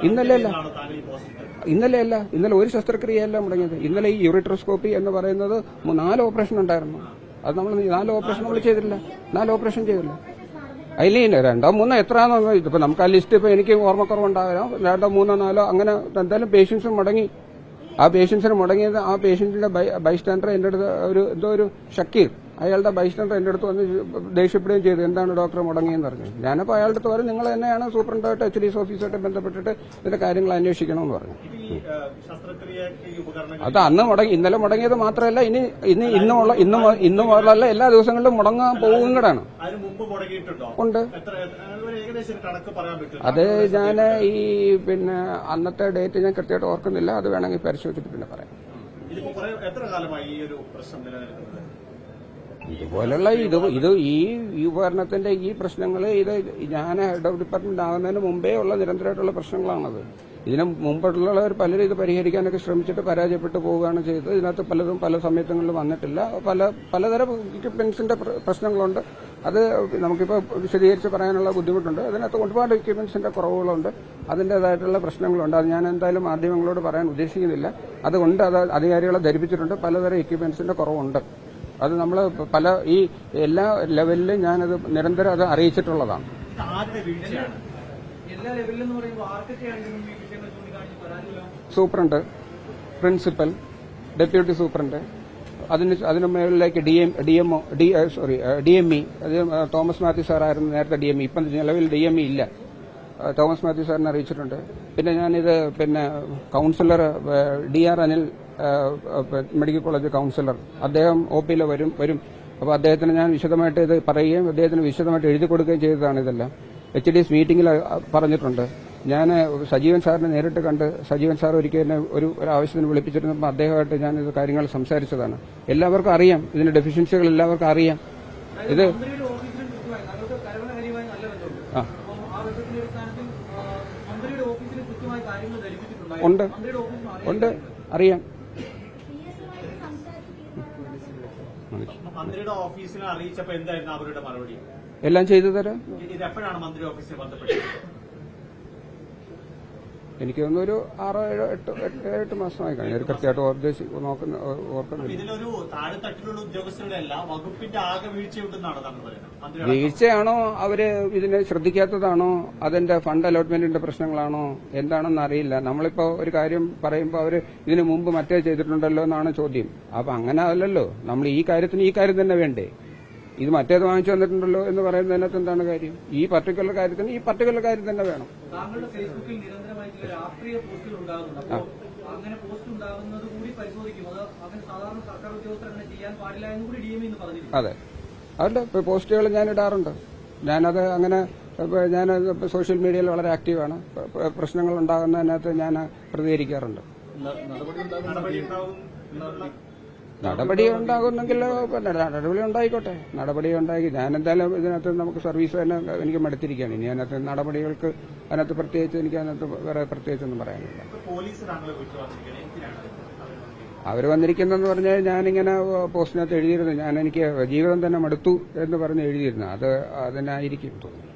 ഇന്നലെ ഒരു ശസ്ത്രക്രിയയല്ല മുടങ്ങിയത്. ഇന്നലെ ഈ യൂറിട്രോസ്കോപ്പി എന്ന് പറയുന്നത് 4 ഓപ്പറേഷൻ ഉണ്ടായിരുന്നു. അത് നമ്മൾ 4 ഓപ്പറേഷൻ നമ്മൾ ചെയ്തില്ല. 4 ഓപ്പറേഷൻ ചെയ്തില്ല. അതിൽ 2 3 എത്രയാണെന്ന് ഇപ്പൊ നമുക്ക് ആ ലിസ്റ്റ് ഇപ്പൊ എനിക്ക് ഓർമ്മക്കുറവുണ്ടാകാം. 2 3 4 അങ്ങനെ എന്തായാലും പേഷ്യൻസ് മുടങ്ങി. ആ പേഷ്യൻസിന് മുടങ്ങിയത് ആ പേഷ്യന്റിന്റെ ബൈസ്റ്റാൻഡർ എന്റെ അടുത്ത് ഒരു ഷക്കീർ അയാളുടെ ബൈസ്റ്റാൻഡർ എന്റെ അടുത്ത് വന്ന് ദേഷ്യപ്പെടുകയും ചെയ്തു. എന്താണ് ഡോക്ടർ മുടങ്ങിയെന്ന് പറഞ്ഞു. ഞാനപ്പോൾ അയാളുടെ അടുത്ത് പറഞ്ഞു നിങ്ങൾ തന്നെയാണ് സൂപ്രണ്ടായിട്ട് HDS ഓഫീസുമായിട്ട് ബന്ധപ്പെട്ടിട്ട് ഇതിന്റെ കാര്യങ്ങൾ അന്വേഷിക്കണമെന്ന് പറഞ്ഞു. അത് അന്ന് ഇന്നലെ മുടങ്ങിയത് മാത്രമല്ല ഇന്ന് മുതലല്ല എല്ലാ ദിവസങ്ങളിലും മുടങ്ങാൻ പോകും കൂടാണ്. ഉണ്ട്. അത് ഞാൻ പിന്നെ അന്നത്തെ ഡേറ്റ് ഞാൻ കൃത്യമായിട്ട് ഓർക്കുന്നില്ല. അത് വേണമെങ്കിൽ പരിശോധിച്ചിട്ട് പിന്നെ പറയാം. ഇതുപോലുള്ള ഈ ഉപകരണത്തിന്റെ ഈ പ്രശ്നങ്ങൾ ഞാൻ ഹെഡ് ഓഫ് ഡിപ്പാർട്ട്മെന്റ് ആകുന്നതിന് മുമ്പേ ഉള്ള നിരന്തരമായിട്ടുള്ള പ്രശ്നങ്ങളാണത്. ഇതിന് മുമ്പുള്ളവർ പലരും ഇത് പരിഹരിക്കാനൊക്കെ ശ്രമിച്ചിട്ട് പരാജയപ്പെട്ടു പോവുകയാണ് ചെയ്തത്. ഇതിനകത്ത് പലതും പല സമയത്തുകളിൽ വന്നിട്ടില്ല. പലതരം എക്യുപ്മെന്റ്സിന്റെ പ്രശ്നങ്ങളുണ്ട്. അത് നമുക്കിപ്പോൾ വിശദീകരിച്ച് പറയാനുള്ള ബുദ്ധിമുട്ടുണ്ട്. അതിനകത്ത് ഒരുപാട് എക്യുപ്മെന്റ്സിന്റെ കുറവുകളുണ്ട്. അതിന്റേതായിട്ടുള്ള പ്രശ്നങ്ങളുണ്ട്. അത് ഞാൻ എന്തായാലും മാധ്യമങ്ങളോട് പറയാൻ ഉദ്ദേശിക്കുന്നില്ല. അതുകൊണ്ട് അത് അധികാരികളെ ധരിപ്പിച്ചിട്ടുണ്ട്. പലതരം എക്യുപ്മെന്റ്സിന്റെ കുറവുണ്ട്. അത് നമ്മൾ ഈ എല്ലാ ലെവലിലും ഞാനത് നിരന്തരം അത് അറിയിച്ചിട്ടുള്ളതാണ്. സൂപ്രണ്ട്, പ്രിൻസിപ്പൽ, ഡെപ്യൂട്ടി സൂപ്രണ്ട്, അതിന് മേളിലേക്ക് DME. അത് തോമസ് മാത്യു സാറായിരുന്നു നേരത്തെ DME. ഇപ്പം നിലവിൽ DME ഇല്ല. തോമസ് മാത്യു സാറിനെ അറിയിച്ചിട്ടുണ്ട്. പിന്നെ ഞാനിത് councillor DR Anil, medical college councillor, അദ്ദേഹം OPയിൽ വരും. അപ്പോൾ അദ്ദേഹത്തിന് ഞാൻ വിശദമായിട്ട് ഇത് പറയുകയും അദ്ദേഹത്തിന് വിശദമായിട്ട് എഴുതി കൊടുക്കുകയും ചെയ്തതാണ് ഇതെല്ലാം. HDS മീറ്റിംഗിൽ പറഞ്ഞിട്ടുണ്ട്. ഞാൻ സജീവൻ സാറിനെ നേരിട്ട് കണ്ട് സജീവൻ സാർ ഒരിക്കലും ഒരു ആവശ്യത്തിന് വിളിപ്പിച്ചിരുന്നപ്പോൾ അദ്ദേഹമായിട്ട് ഞാൻ ഇത് കാര്യങ്ങൾ സംസാരിച്ചതാണ്. എല്ലാവർക്കും അറിയാം ഇതിന്റെ ഡെഫിഷ്യൻസികൾ എല്ലാവർക്കും അറിയാം. ഇത് ഉണ്ട് അറിയാം. മന്ത്രിയുടെ ഓഫീസിനെ അറിയിച്ചപ്പോൾ എന്തായിരുന്നു അവരുടെ മറുപടി? എല്ലാം ചെയ്തു തരാം. ഇത് എപ്പോഴാണ് മന്ത്രി ഓഫീസിൽ ബന്ധപ്പെട്ടത്? എനിക്ക് തോന്നുന്നു ഒരു 6 7 8 മാസമായി കഴിഞ്ഞു. കൃത്യമായിട്ട് ഓർക്കുന്നില്ല. ഇതിലൊരു താഴെത്തട്ടിലുള്ള ഉദ്യോഗസ്ഥരുടെ അല്ല, വകുപ്പിന്റെ ആകെ വീഴ്ചയുണ്ടെന്നാണ് താങ്കൾ പറയുന്നത്. വീഴ്ചയാണോ, അവര് ഇതിനെ ശ്രദ്ധിക്കാത്തതാണോ, അതിന്റെ ഫണ്ട് അലോട്ട്മെന്റിന്റെ പ്രശ്നങ്ങളാണോ എന്താണെന്ന് അറിയില്ല. നമ്മളിപ്പോ ഒരു കാര്യം പറയുമ്പോൾ അവര് ഇതിനു മുമ്പ് മറ്റേ ചെയ്തിട്ടുണ്ടല്ലോ എന്നാണ് ചോദ്യം. അപ്പൊ അങ്ങനെ അല്ലല്ലോ. നമ്മൾ ഈ കാര്യം തന്നെ വേണ്ടേ? ഇത് മറ്റേത് വാങ്ങിച്ചു വന്നിട്ടുണ്ടല്ലോ എന്ന് പറയുന്നതിനകത്ത് എന്താണ് കാര്യം? ഈ പർട്ടിക്കുലർ കാര്യത്തിന് ഈ പർട്ടിക്കുലർ കാര്യം തന്നെ വേണം. താങ്കളുടെ ഫേസ്ബുക്കിൽ നിരന്തരമായി ചില രാഷ്ട്രീയ പോസ്റ്റുകൾ ഉണ്ടാകുന്നുണ്ട്. അങ്ങനെ പോസ്റ്റ് ഉണ്ടാകുന്നത് കൂടി പരിശോധിക്കും. അത് അങ്ങനെ സാധാരണ സർക്കാർ ഉദ്യോഗസ്ഥർ അങ്ങനെ ചെയ്യാൻ പാടില്ല എന്ന് കൂടി DME എന്ന് പറഞ്ഞിരിക്കുന്നു. അതെ, അവരുടെ പോസ്റ്റുകൾ ഞാൻ ഇടാറുണ്ട്. ഞാനത് അങ്ങനെ ഞാൻ സോഷ്യൽ മീഡിയയിൽ വളരെ ആക്റ്റീവാണ്. പ്രശ്നങ്ങൾ ഉണ്ടാകുന്നതിനകത്ത് ഞാൻ പ്രതികരിക്കാറുണ്ട്. നടപടി ഉണ്ടാകുന്നെങ്കിൽ നടപടി ഉണ്ടായിക്കോട്ടെ. നടപടി ഉണ്ടാക്കി ഞാൻ എന്തായാലും ഇതിനകത്ത് നമുക്ക് സർവീസ് തന്നെ എനിക്ക് മടുത്തിരിക്കുകയാണ്. ഇനി അതിനകത്ത് നടപടികൾക്ക് അതിനകത്ത് പ്രത്യേകിച്ച് എനിക്ക് അതിനകത്ത് വേറെ പ്രത്യേകിച്ചൊന്നും പറയാനില്ല. അവർ വന്നിരിക്കുന്നെന്ന് പറഞ്ഞാൽ ഞാനിങ്ങനെ പോസ്റ്റിനകത്ത് എഴുതിയിരുന്നു. എനിക്ക് ജീവിതം തന്നെ മടുത്തു എന്ന് പറഞ്ഞ് എഴുതിയിരുന്നു. അതിനായിരിക്കും തോന്നുന്നു.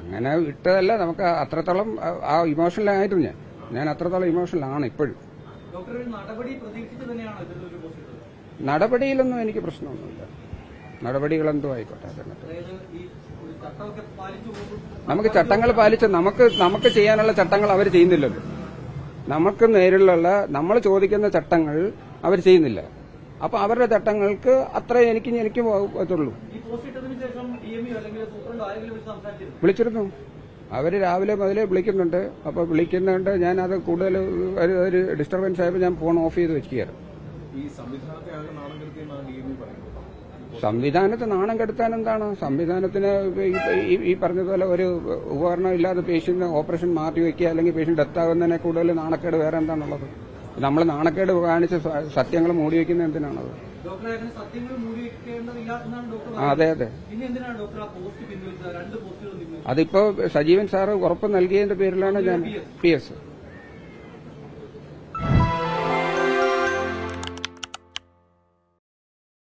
അങ്ങനെ ഇട്ടതല്ല. നമുക്ക് അത്രത്തോളം ആ ഇമോഷണലായിരുന്നു. ഞാൻ അത്രത്തോളം ഇമോഷണലാണ് ഇപ്പോഴും. നടപടിയിലൊന്നും എനിക്ക് പ്രശ്നമൊന്നുമില്ല. നടപടികളെന്തോ ആയിക്കോട്ടെ. നമുക്ക് ചട്ടങ്ങൾ പാലിച്ച് നമുക്ക് ചെയ്യാനുള്ള ചട്ടങ്ങൾ അവർ ചെയ്യുന്നില്ലല്ലോ. നമുക്ക് നേരിലുള്ള നമ്മൾ ചോദിക്കുന്ന ചട്ടങ്ങൾ അവർ ചെയ്യുന്നില്ല. അപ്പൊ അവരുടെ ചട്ടങ്ങൾക്ക് അത്ര എനിക്ക് പറ്റുള്ളൂ. വിളിച്ചിരുന്നു. അവര് രാവിലെ മുതലേ വിളിക്കുന്നുണ്ട്. അപ്പൊ വിളിക്കുന്നുണ്ട്. ഞാനത് കൂടുതൽ ഒരു ഡിസ്റ്റർബൻസ് ആയപ്പോൾ ഞാൻ ഫോൺ ഓഫ് ചെയ്ത് വെക്കുകയായിരുന്നു. സംവിധാനത്തെ നാണം കെടുത്താൻ എന്താണ്? സംവിധാനത്തിന് ഈ പറഞ്ഞതുപോലെ ഒരു ഉപകരണം ഇല്ലാതെ പേഷ്യന്റ് ഓപ്പറേഷൻ മാറ്റി വയ്ക്കുക, അല്ലെങ്കിൽ പേഷ്യന്റ് ഡെത്ത് ആകുന്നതിനെ കൂടുതൽ നാണക്കേട് വേറെ എന്താണുള്ളത്? നമ്മൾ നാണക്കേട് കാണിച്ച് സത്യങ്ങൾ മൂടി വയ്ക്കുന്നത് എന്തിനാണത്? അതെ. അതിപ്പോ സജീവൻ സാറ് ഉറപ്പ് നൽകിയതിന്റെ പേരിലാണ് ഞാൻ PS